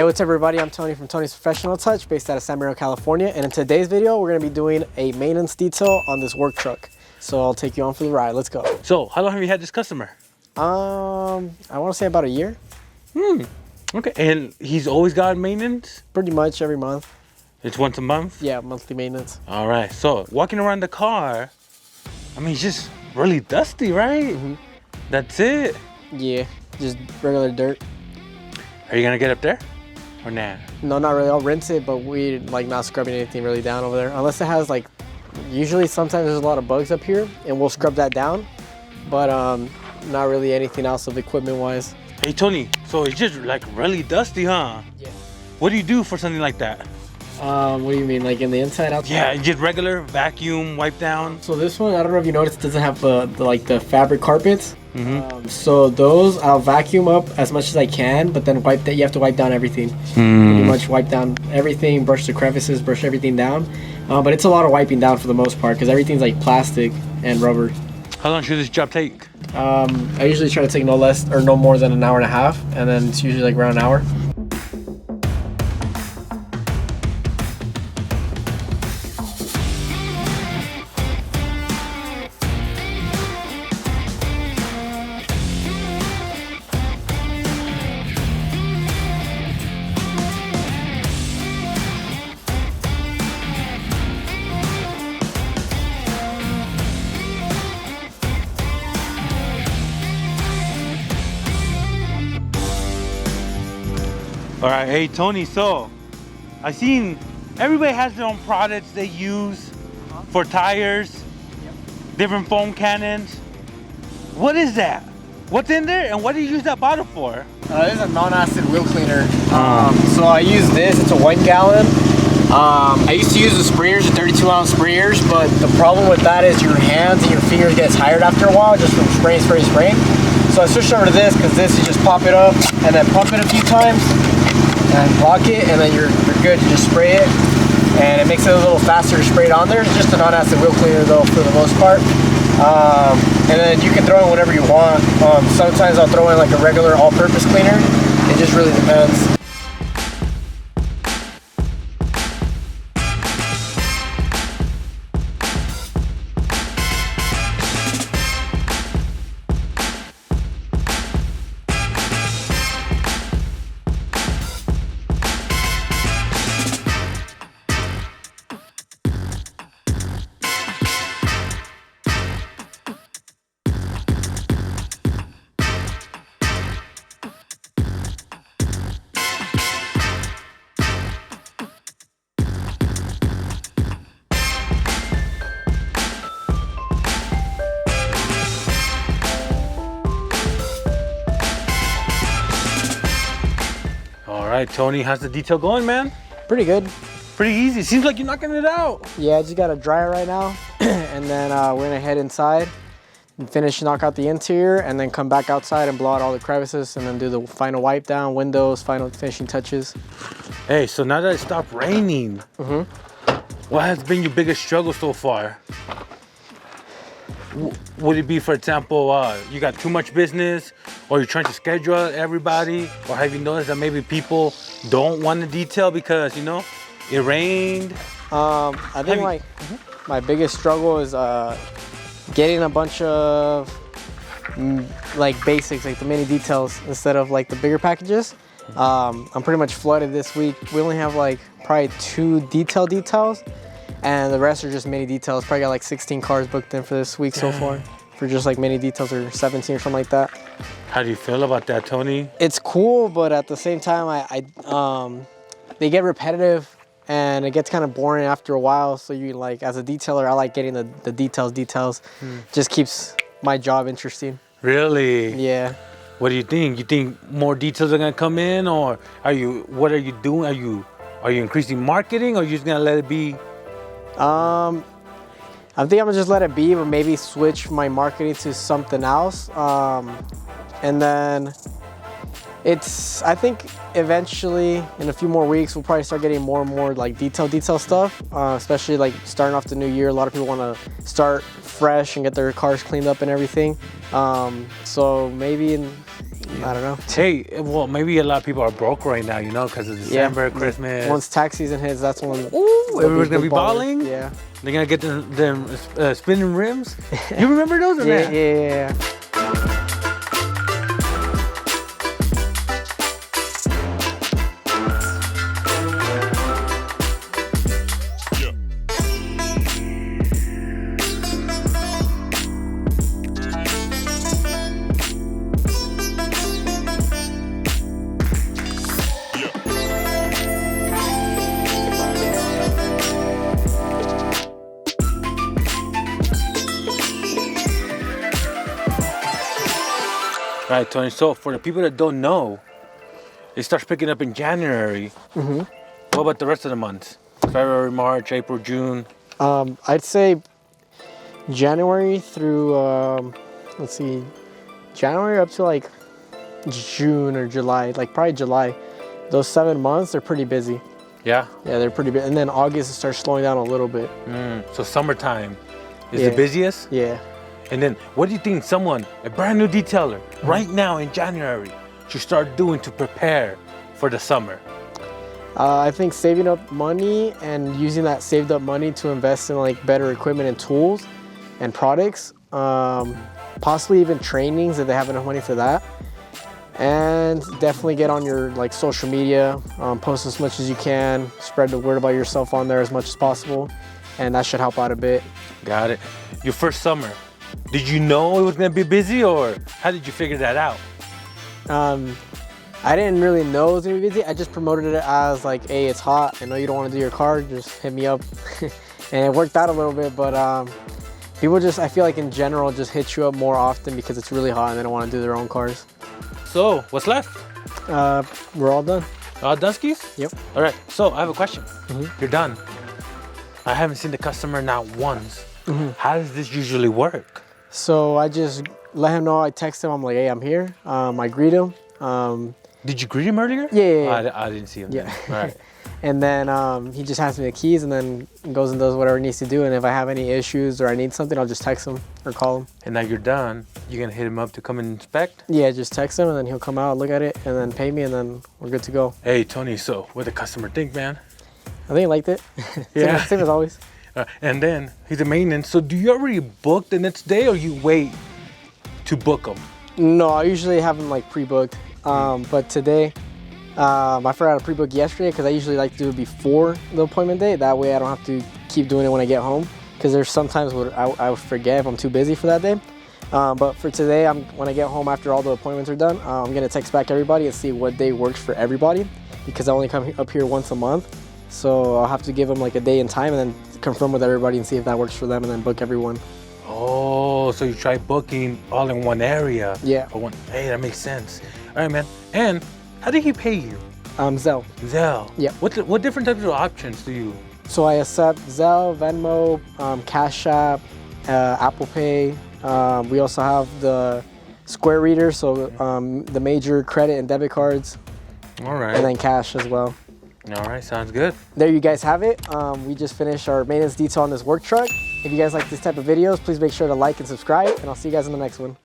Hey, what's up everybody? I'm Tony from Tony's Professional Touch, based out of San Marino, California. And in today's video, we're gonna be doing a maintenance detail on this work truck. So I'll take you on for the ride. Let's go. So how long have you had this customer? I wanna say about a year. Okay, and he's always got maintenance? Pretty much every month. It's once a month? Yeah, monthly maintenance. All right, so walking around the car, I mean, it's just really dusty, right? That's it. Yeah, just regular dirt. Are you gonna get up there or nah? No, not really. I'll rinse it, but we like not scrubbing anything really down over there. Unless it has like, usually sometimes there's a lot of bugs up here and we'll scrub that down. But not really anything else of equipment wise. Hey Tony, so it's just like really dusty, huh? Yeah. What do you do for something like that? What do you mean, like in the inside, outside? Yeah, just regular vacuum, wipe down. So this one, I don't know if you noticed, doesn't have the fabric carpets. So those I'll vacuum up as much as I can, but then you have to wipe down everything. Pretty much wipe down everything, brush the crevices, brush everything down. But it's a lot of wiping down for the most part because everything's like plastic and rubber. How long should this job take? I usually try to take no less or no more than an hour and a half, and then it's usually like around an hour. All right, hey Tony, so I seen everybody has their own products they use for tires, different foam cannons. What is that? What's in there and what do you use that bottle for? This is a non-acid wheel cleaner. So I use this, it's a 1 gallon. I used to use the sprayers, the 32-ounce sprayers, but the problem with that is your hands and your fingers get tired after a while just from spraying. So I switched over to this because this, you just pop it up and then pump it a few times and lock it, and then you're good. You just spray it and it makes it a little faster to spray it on there. It's just a non-acid wheel cleaner though for the most part. And then you can throw in whatever you want. Sometimes I'll throw in like a regular all-purpose cleaner. It just really depends. All right, Tony, how's the detail going, man? Pretty good. Pretty easy. Seems like you're knocking it out. Yeah, I just got to dry it right now. And then we're gonna head inside and knock out the interior, and then come back outside and blow out all the crevices, and then do the final wipe down, windows, final finishing touches. Hey, so now that it stopped raining, what has been your biggest struggle so far? Would it be, for example, you got too much business, or you're trying to schedule everybody, or have you noticed that maybe people don't want to detail because, you know, it rained? I think my biggest struggle is getting a bunch of like basics, like the mini details instead of like the bigger packages. I'm pretty much flooded this week. We only have like probably 2 details. And the rest are just mini details. Probably got like 16 cars booked in for this week so far, for just like mini details, or 17 or something like that. How do you feel about that, Tony? It's cool, but at the same time, they get repetitive and it gets kind of boring after a while. So you like, as a detailer, I like getting the details. Just keeps my job interesting. Really? Yeah. What do you think? You think more details are gonna come in, or what are you doing? Are you increasing marketing, or are you just gonna let it be? I think I'm gonna just let it be, but maybe switch my marketing to something else. And then I think eventually in a few more weeks, we'll probably start getting more and more like detail stuff, especially like starting off the new year. A lot of people want to start fresh and get their cars cleaned up and everything. So maybe in I don't know. Hey, well, maybe a lot of people are broke right now, you know, because of December, Christmas. Once tax season hits, that's when everyone's gonna be balling. Yeah. They're gonna get them spinning rims. You remember those? Or not? Yeah. All right, Tony. So for the people that don't know, it starts picking up in January. What about the rest of the months? February, March, April, June. I'd say January through let's see, January up to like June or July, like probably July. Those 7 months, they're pretty busy. Yeah. Yeah, they're pretty busy. And then August it starts slowing down a little bit. So summertime is the busiest. Yeah. And then what do you think someone, a brand new detailer, right now in January, should start doing to prepare for the summer? I think saving up money and using that saved up money to invest in like better equipment and tools and products, possibly even trainings if they have enough money for that. And definitely get on your like social media, post as much as you can, spread the word about yourself on there as much as possible, and that should help out a bit. Got it. Your first summer, did you know it was gonna be busy, or how did you figure that out? I didn't really know it was gonna be busy. I just promoted it as like, hey, it's hot. I know you don't want to do your car, just hit me up. And it worked out a little bit, but people just, I feel like in general, just hit you up more often because it's really hot and they don't want to do their own cars. So what's left? We're all done. All done skis? Yep. All right, so I have a question. You're done. I haven't seen the customer not once. How does this usually work? So I just let him know, I text him, I'm like, hey, I'm here. I greet him. Did you greet him earlier? Yeah. I didn't see him. Yeah. Then. All right. And then he just hands me the keys and then goes and does whatever he needs to do. And if I have any issues or I need something, I'll just text him or call him. And now you're done. You're gonna hit him up to come and inspect? Yeah, just text him and then he'll come out, look at it, and then pay me, and then we're good to go. Hey, Tony, so what did the customer think, man? I think he liked it. Yeah. Same as always. And then he's a maintenance. So do you already book the next day, or you wait to book them? No, I usually have them like pre-booked. But today, I forgot to pre-book yesterday because I usually like to do it before the appointment date. That way I don't have to keep doing it when I get home. Because there's sometimes where I would forget if I'm too busy for that day. But for today, when I get home after all the appointments are done, I'm gonna text back everybody and see what day works for everybody. Because I only come up here once a month. So I'll have to give them like a day and time and then confirm with everybody and see if that works for them and then book everyone. Oh, so you try booking all in one area? Yeah. For one. Hey, that makes sense. All right, man. And how did he pay you? Zelle. Zelle. Yeah. What different types of options do you? So I accept Zelle, Venmo, Cash App, Apple Pay. We also have the Square Reader, so the major credit and debit cards. All right. And then cash as well. All right, sounds good. There you guys have it. We just finished our maintenance detail on this work truck. If you guys like this type of videos, please make sure to like and subscribe, and I'll see you guys in the next one.